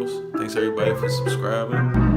channels. Thanks everybody for subscribing.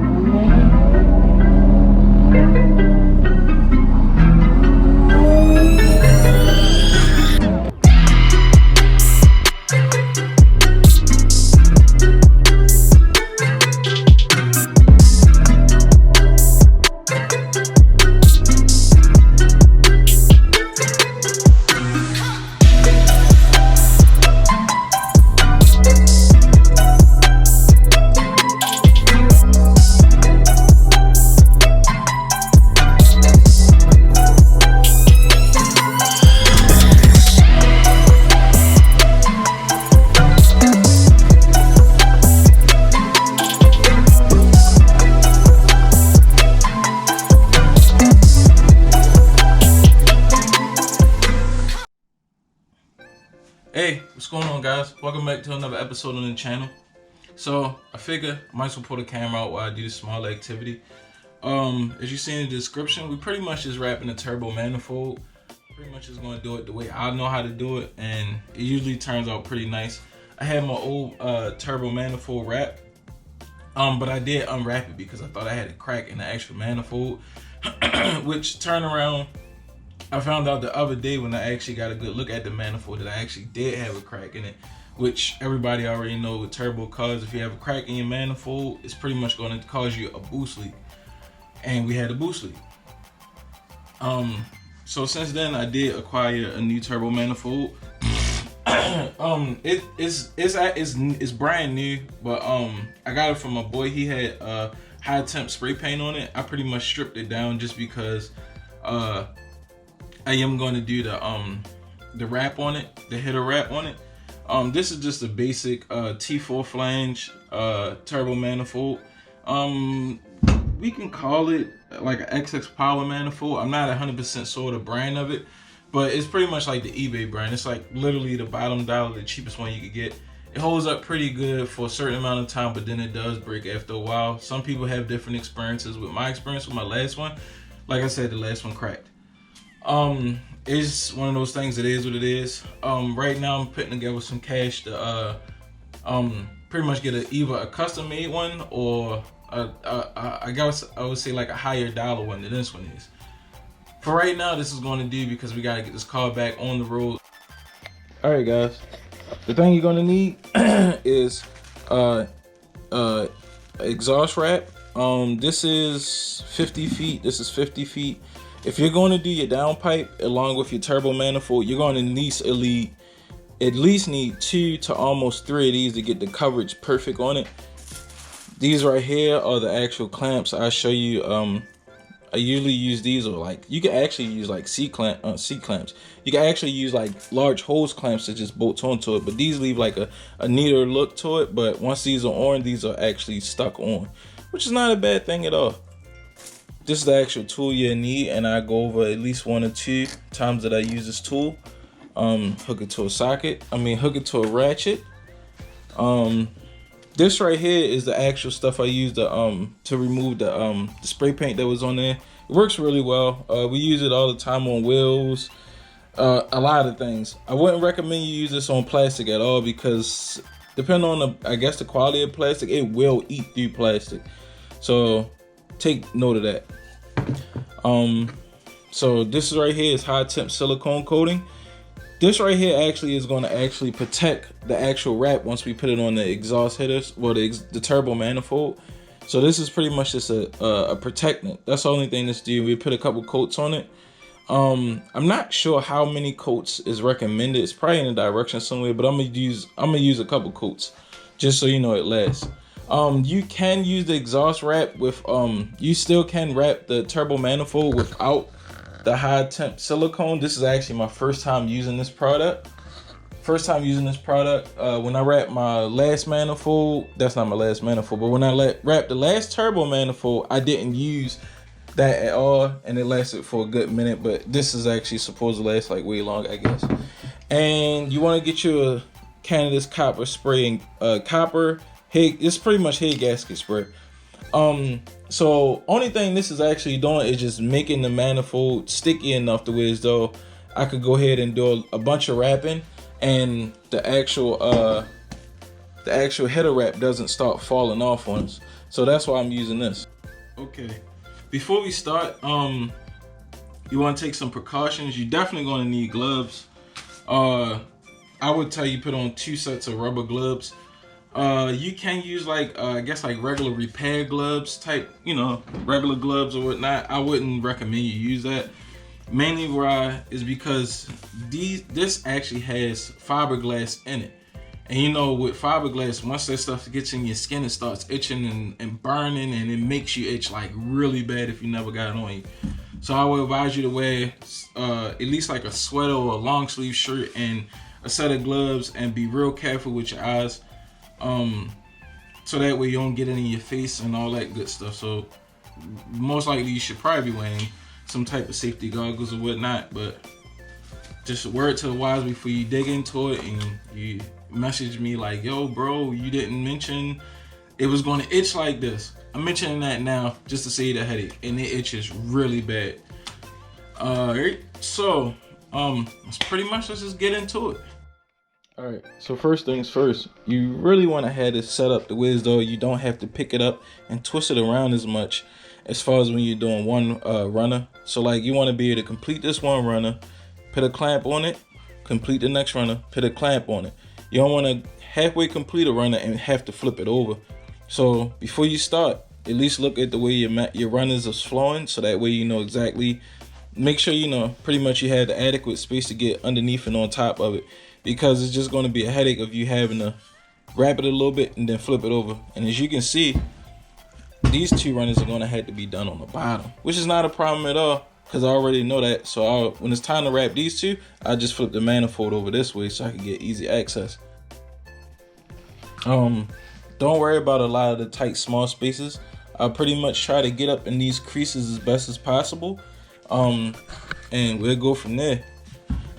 Hey, what's going on, guys? Welcome back to another episode on the channel. So I figure I might as well pull the camera out while I do this small activity. As you see in the description, we pretty much just wrapping a turbo manifold. Pretty much just going to do it the way I know how to do it, and it usually turns out pretty nice. I had my old turbo manifold wrap, but I did unwrap it because I thought I had a crack in the actual manifold, which turned around. I found out the other day when I actually got a good look at the manifold that I actually did have a crack in it, which everybody already know with turbo cars, if you have a crack in your manifold, it's pretty much going to cause you a boost leak. And we had a boost leak. So since then I did acquire a new turbo manifold. It's brand new, but I got it from my boy. He had high temp spray paint on it. I pretty much stripped it down just because I am going to do the wrap on it, the header wrap on it. This is just a basic T4 flange turbo manifold. We can call it like an XX Power manifold. I'm not 100% sure the brand of it, but it's pretty much like the eBay brand. It's like literally the bottom dollar, the cheapest one you could get. It holds up pretty good for a certain amount of time, but then it does break after a while. Some people have different experiences. With my experience with my last one, like I said, the last one cracked. It's one of those things. It is what it is. Right now I'm putting together some cash to pretty much get either a custom made one or I guess I would say like a higher dollar one than this one is. For right now, this is going to do because we gotta get this car back on the road. All right, guys. The thing you're gonna need is exhaust wrap. This is 50 feet. This is 50 feet. If you're going to do your downpipe along with your turbo manifold, you're going to at least need 2 to almost 3 of these to get the coverage perfect on it. These right here are the actual clamps. I'll show you. I usually use these, or like you can actually use like C clamps. You can actually use like large hose clamps to just bolt onto it, but these leave like a neater look to it. But once these are on, these are actually stuck on, which is not a bad thing at all. This is the actual tool you need, and I go over at least 1 or 2 times that I use this tool. Hook it to a socket. Hook it to a ratchet. This right here is the actual stuff I use to remove the spray paint that was on there. It works really well. We use it all the time on wheels, a lot of things. I wouldn't recommend you use this on plastic at all because depending on the quality of plastic, it will eat through plastic. So take note of that. So this right here is high temp silicone coating. This right here actually is going to actually protect the actual wrap once we put it on the exhaust headers, or the turbo manifold. So this is pretty much just a protectant. That's the only thing that's due. We put a couple coats on it. I'm not sure how many coats is recommended. It's probably in the direction somewhere, but I'm gonna use a couple coats just so you know it lasts. You can use the exhaust wrap with you still can wrap the turbo manifold without the high temp silicone. This is actually my first time using this product. When I wrapped my last manifold, that's not my last manifold, but when I wrapped the last turbo manifold, I didn't use that at all, and it lasted for a good minute. But this is actually supposed to last like way long, I guess. And you want to get you a can of this copper spray, and copper. Hey, it's pretty much head gasket spray. So only thing this is actually doing is just making the manifold sticky enough to where as though I could go ahead and do a bunch of wrapping, and the actual the actual header wrap doesn't start falling off on us. So that's why I'm using this. Okay, before we start, you want to take some precautions. You're definitely going to need gloves. I would tell you put on 2 sets of rubber gloves. You can use like I guess like regular repair gloves type, you know, regular gloves or whatnot. I wouldn't recommend you use that. Mainly why is because this actually has fiberglass in it. And you know, with fiberglass, once that stuff gets in your skin, it starts itching and burning, and it makes you itch like really bad if you never got it on you. So I would advise you to wear at least like a sweater or a long sleeve shirt and a set of gloves, and be real careful with your eyes. So that way you don't get it in your face and all that good stuff. So most likely you should probably be wearing some type of safety goggles or whatnot, but just a word to the wise before you dig into it and you message me like, yo bro, you didn't mention it was going to itch like this. I'm mentioning that now just to save the headache, and it itches really bad. Alright, so let's just get into it. Alright, so first things first, you really want to have this set up the way as though you don't have to pick it up and twist it around as much as far as when you're doing one runner. So like you want to be able to complete this one runner, put a clamp on it, complete the next runner, put a clamp on it. You don't want to halfway complete a runner and have to flip it over. So before you start, at least look at the way your runners are flowing, so that way you know exactly, make sure you know pretty much you have the adequate space to get underneath and on top of it, because it's just going to be a headache of you having to wrap it a little bit and then flip it over. And as you can see, these 2 runners are going to have to be done on the bottom, which is not a problem at all because I already know that. So when it's time to wrap these 2, I just flip the manifold over this way so I can get easy access. Don't worry about a lot of the tight small spaces. I pretty much try to get up in these creases as best as possible, and we'll go from there.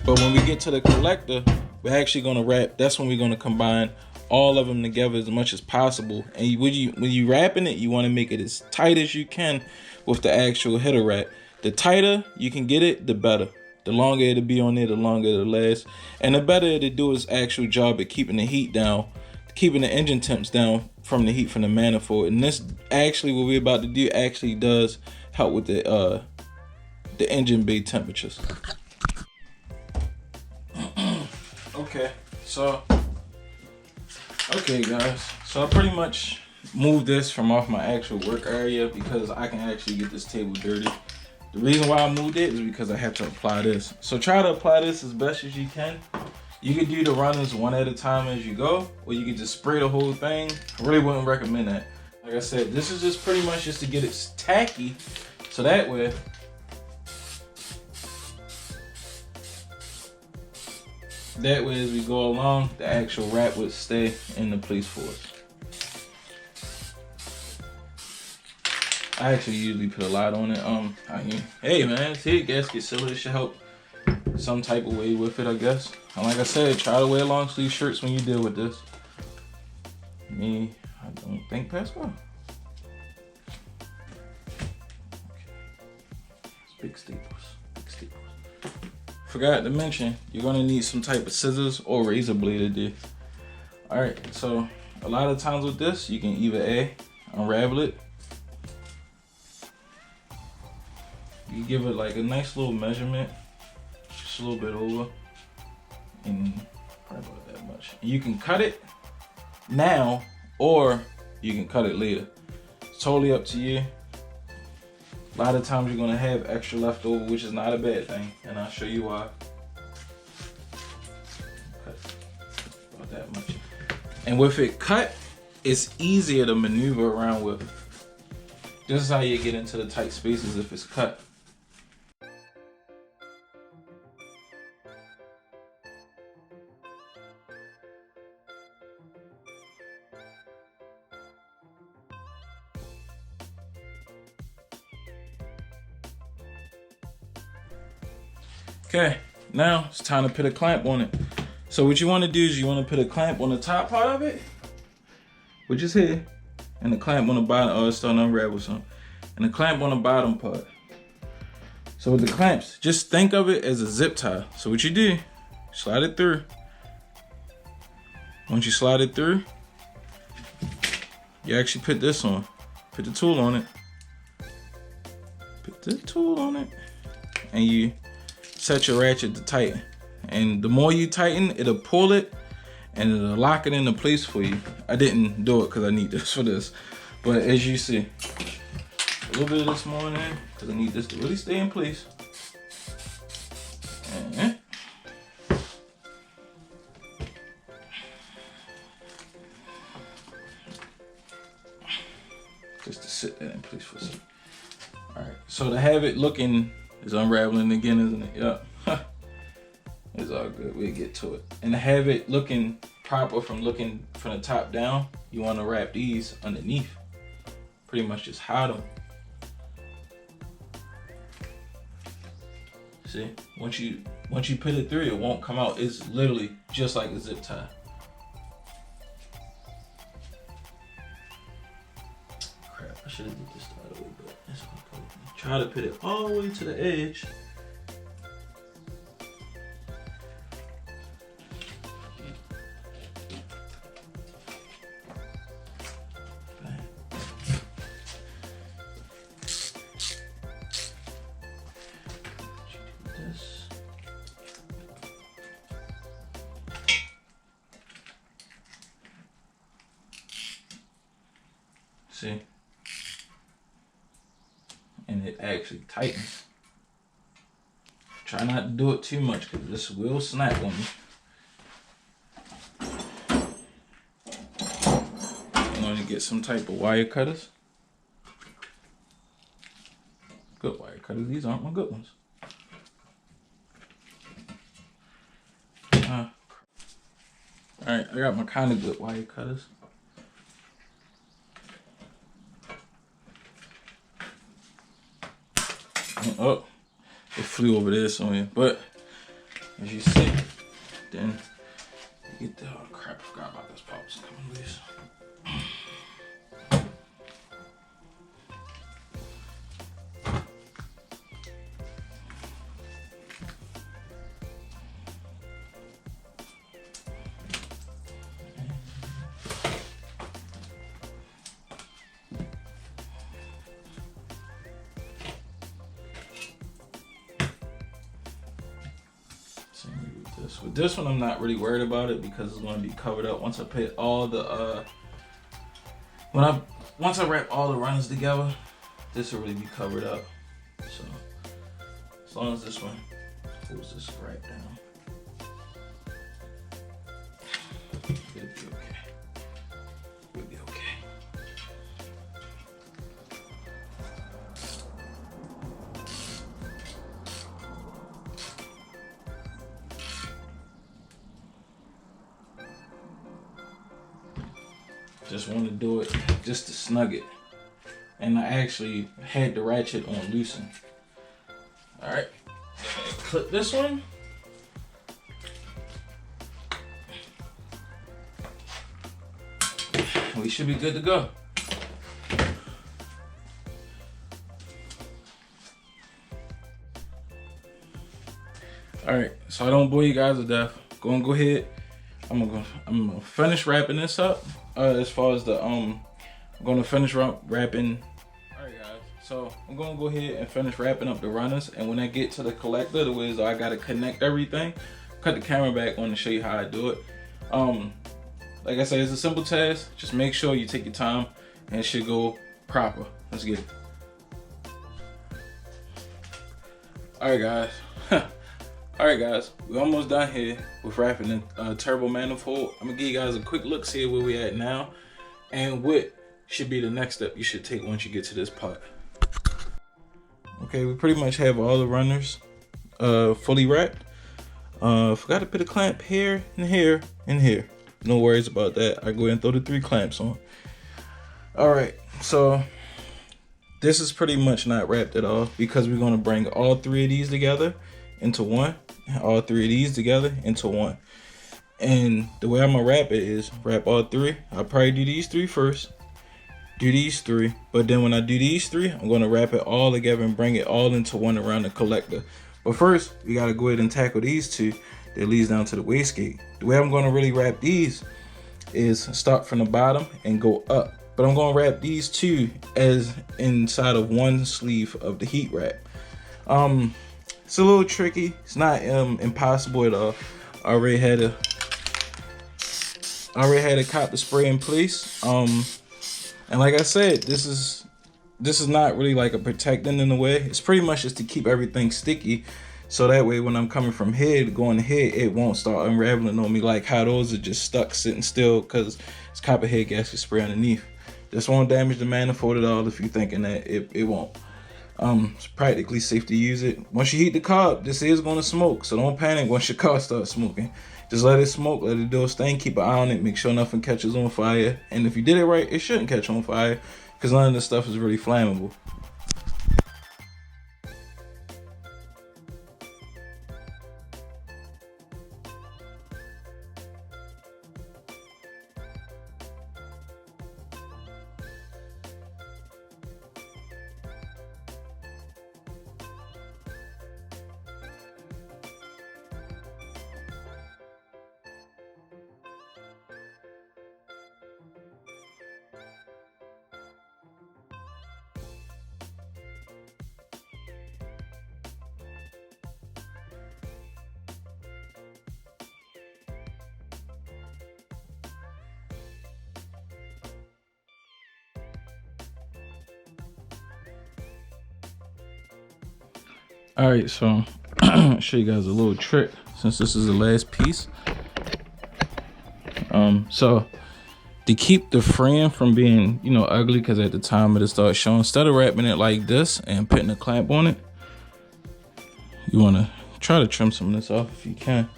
But when we get to the collector, we're actually going to wrap. That's when we're going to combine all of them together as much as possible. And when you wrapping it, you want to make it as tight as you can with the actual header wrap. The tighter you can get it, the better. The longer it'll be on there, the longer it'll last. And the better it'll do its actual job at keeping the heat down, keeping the engine temps down from the heat from the manifold. And this actually, what we're about to do, actually does help with the engine bay temperatures. Okay guys, so I pretty much moved this from off my actual work area because I can actually get this table dirty. The reason why I moved it is because I have to apply this. So try to apply this as best as you can. You can do the runners one at a time as you go, or you can just spray the whole thing. I really wouldn't recommend that. Like I said, this is just pretty much just to get it tacky, so that way as we go along, the actual wrap would stay in the place for us. I actually usually put a lot on it. Hey man, see, gasket sealer, this should help some type of way with it, I guess. And like I said, try to wear long sleeve shirts when you deal with this. Me, I don't think Pascal. Big staples. Forgot to mention, you're gonna need some type of scissors or razor blade to do. Alright, so a lot of times with this, you can either unravel it. You give it like a nice little measurement, just a little bit over, and probably about that much. And you can cut it now, or you can cut it later. It's totally up to you. A lot of times you're gonna have extra left over, which is not a bad thing, and I'll show you why. Cut about that much. And with it cut, it's easier to maneuver around with. This is how you get into the tight spaces if it's cut. Okay, now it's time to put a clamp on it. So what you want to do is you want to put a clamp on the top part of it, which is here, and the clamp on the bottom. Oh, it's starting to unravel some. And the clamp on the bottom part. So with the clamps, just think of it as a zip tie. So what you do, slide it through. Once you slide it through, you actually put this on. Put the tool on it. Put the tool on it. And you set your ratchet to tighten. And the more you tighten, it'll pull it and it'll lock it into place for you. I didn't do it because I need this for this. But as you see, a little bit of this more in there because I need this to really stay in place. And just to sit that in place for a second. All right, so to have it looking, is unraveling again, isn't it? Yep. It's all good, we'll get to it. And to have it looking proper from looking from the top down, you wanna wrap these underneath. Pretty much just hide them. See, once you put it through, it won't come out. It's literally just like a zip tie. Crap, I should have did this the other way, but that's okay. Try to put it all the way to the edge. See? And it actually tightens. Try not to do it too much because this will snap on you. I'm going to get some type of wire cutters. Good wire cutters. These aren't my good ones. Alright, I got my kind of good wire cutters. Oh, it flew over there somewhere. But as you see, then you get the crap. I forgot about this pops coming loose. With this one, I'm not really worried about it because it's going to be covered up once I put all the once I wrap all the runners together. This will really be covered up. So as long as this one pulls this right down, it'll be okay. It'll be okay. Just want to do it just to snug it. And I actually had the ratchet on loosen. All right, clip this one. We should be good to go. All right, so I don't bore you guys to death. Go ahead. I'm gonna finish wrapping this up. As far as the I'm gonna finish wrapping. All right, guys. So I'm gonna go ahead and finish wrapping up the runners. And when I get to the collector, the way is I gotta connect everything. Cut the camera back on to show you how I do it. Like I said, it's a simple task. Just make sure you take your time and it should go proper. Let's get it. All right, guys. Alright guys, we're almost done here with wrapping the turbo manifold. I'm gonna give you guys a quick look, see where we're at now, and what should be the next step you should take once you get to this part. Okay, we pretty much have all the runners fully wrapped. Forgot to put a clamp here and here and here. No worries about that. I go ahead and throw the 3 clamps on. Alright, so this is pretty much not wrapped at all because we're gonna bring all 3 of these together into one, all 3 of these together into one. And the way I'm gonna wrap it is wrap all 3. I'll probably do these 3 first, do these 3, but then when I do these 3, I'm gonna wrap it all together and bring it all into one around the collector. But first, we gotta go ahead and tackle these 2 that leads down to the wastegate. The way I'm gonna really wrap these is start from the bottom and go up. but I'm gonna wrap these two as inside of one sleeve of the heat wrap. It's a little tricky. It's not impossible at all. I already had to cop the spray in place. And like I said, this is not really like a protectant in a way. It's pretty much just to keep everything sticky, so that way when I'm coming from here to going here, it won't start unraveling on me like how those are just stuck sitting still because it's copperhead gasket spray underneath. This won't damage the manifold at all if you're thinking that it won't. It's practically safe to use it. Once you heat the car up, this is going to smoke, so don't panic once your car starts smoking. Just let it smoke, let it do its thing, keep an eye on it, make sure nothing catches on fire. And if you did it right, it shouldn't catch on fire because none of this stuff is really flammable. All right, so I'll show you guys a little trick since this is the last piece. So to keep the frame from being, ugly, because at the time it starts showing, instead of wrapping it like this and putting a clamp on it, you want to try to trim some of this off if you can.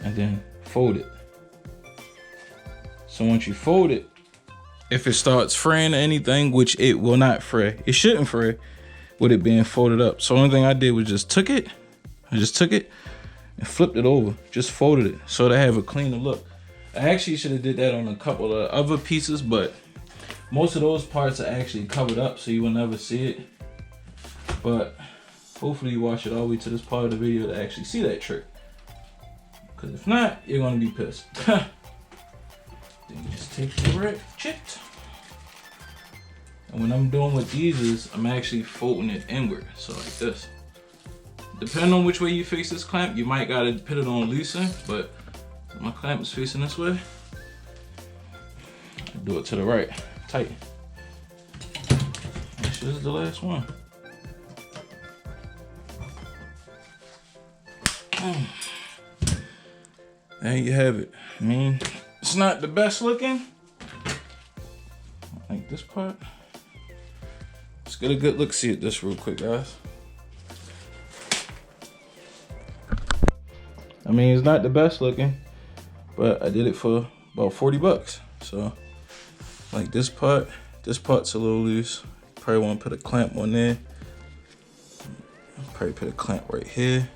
And then fold it. So once you fold it, if it starts fraying or anything, which it will not fray, it shouldn't fray with it being folded up. So the only thing I did was just took it and flipped it over, just folded it so to have a cleaner look. I actually should have did that on a couple of other pieces, but most of those parts are actually covered up so you will never see it. But hopefully you watch it all the way to this part of the video to actually see that trick. Because if not, you're gonna be pissed. Then you just take the ratchet. And when I'm doing with these is, I'm actually folding it inward. So like this. Depending on which way you face this clamp, you might gotta put it on looser, but my clamp is facing this way. I do it to the right, tight. This is the last one. There you have it. I mean, it's not the best looking. Like this part. Let's get a good look see at this real quick, guys. I mean, it's not the best looking, but I did it for about 40 bucks. So, like this part's a little loose. Probably want to put a clamp on there. Probably put a clamp right here.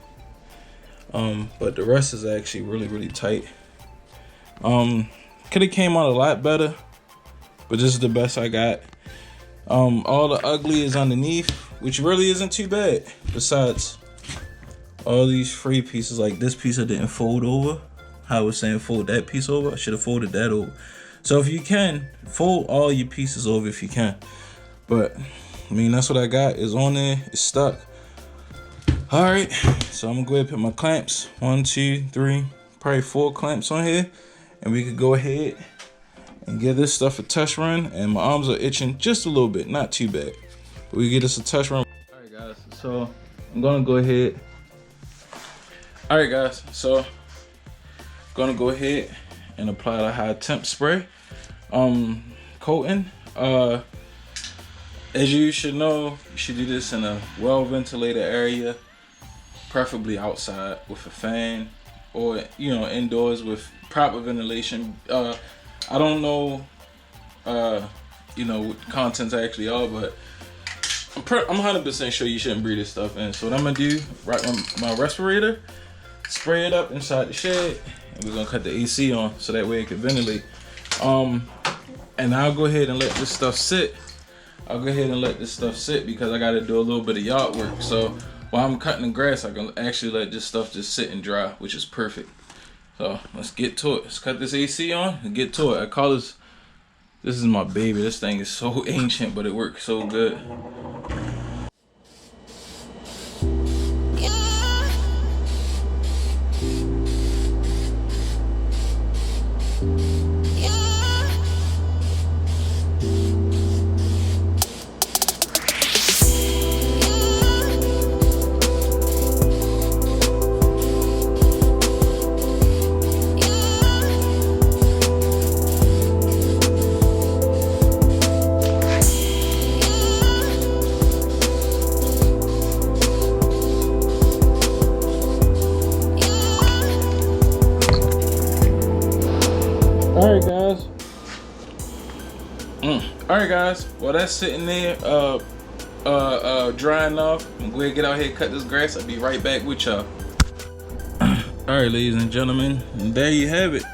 But the rest is actually really, really tight. Could have came out a lot better, but this is the best I got. All the ugly is underneath, which really isn't too bad. Besides all these free pieces, like this piece I didn't fold over. How I was saying fold that piece over, I should have folded that over. So if you can, fold all your pieces over if you can. But I mean, that's what I got. Is on there, it's stuck. All right, so I'm gonna go ahead and put my clamps. 1, 2, 3, probably 4 clamps on here. And we could go ahead and give this stuff a test run. And my arms are itching just a little bit, not too bad. But we get this a test run. All right, guys, so I'm gonna go ahead. All right, guys, so I'm gonna go ahead and apply the high temp spray coating. As you should know, you should do this in a well ventilated area, preferably outside with a fan, or indoors with proper ventilation. I don't know what the contents actually are, but I'm 100% sure you shouldn't breathe this stuff in. So what I'm gonna do, right on my respirator, spray it up inside the shed, and we're gonna cut the AC on so that way it can ventilate. And I'll go ahead and let this stuff sit I'll go ahead and let this stuff sit because I got to do a little bit of yard work. So while I'm cutting the grass, I can actually let this stuff just sit and dry, which is perfect. So let's get to it. Let's cut this AC on and get to it. I call this is my baby. This thing is so ancient, but it works so good. Alright guys, well that's sitting there drying off. I'm going to get out here and cut this grass. I'll be right back with y'all. Alright ladies and gentlemen, and there you have it.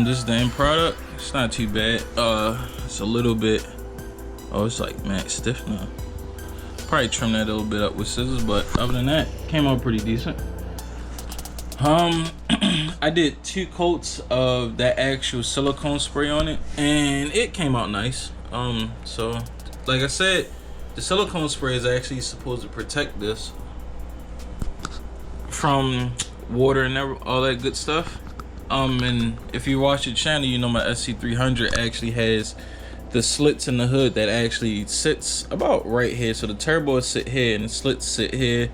This is the end product. It's not too bad. It's a little bit, it's like matte stiff now. Probably trim that a little bit up with scissors, but other than that, came out pretty decent. I did 2 coats of that actual silicone spray on it, and it came out nice. So like I said, the silicone spray is actually supposed to protect this from water and all that good stuff. And if you watch the channel, you know my SC300 actually has the slits in the hood that actually sits about right here. So the turbo will sit here and the slits sit here,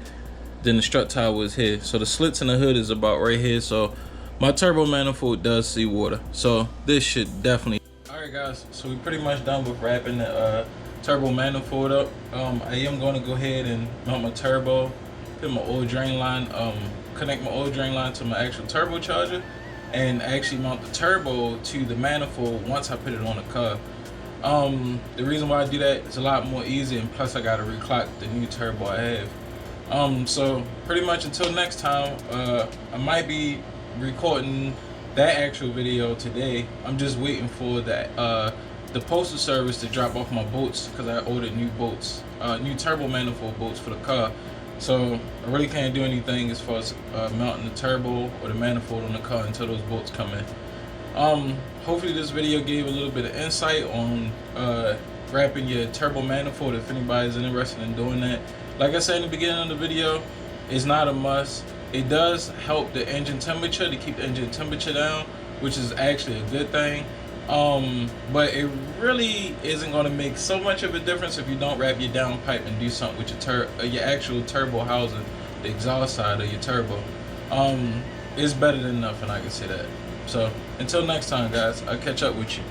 then the strut tower is here. So the slits in the hood is about right here. So my turbo manifold does see water, so this should definitely. All right guys, so we're pretty much done with wrapping the turbo manifold up. I am going to go ahead and mount my turbo, put my oil drain line, connect my oil drain line to my actual turbocharger, and actually mount the turbo to the manifold once I put it on the car. The reason why I do that is a lot more easy, and plus I got to reclock the new turbo I have. So pretty much until next time, I might be recording that actual video today. I'm just waiting for that the postal service to drop off my bolts, because I ordered new bolts, new turbo manifold bolts for the car. So I really can't do anything as far as mounting the turbo or the manifold on the car until those bolts come in. Hopefully this video gave a little bit of insight on wrapping your turbo manifold if anybody's interested in doing that. Like I said in the beginning of the video, it's not a must. It does help the engine temperature, to keep the engine temperature down, which is actually a good thing. But it really isn't going to make so much of a difference if you don't wrap your downpipe and do something with your actual turbo housing, the exhaust side of your turbo. It's better than nothing, I can say that. So until next time guys, I'll catch up with you.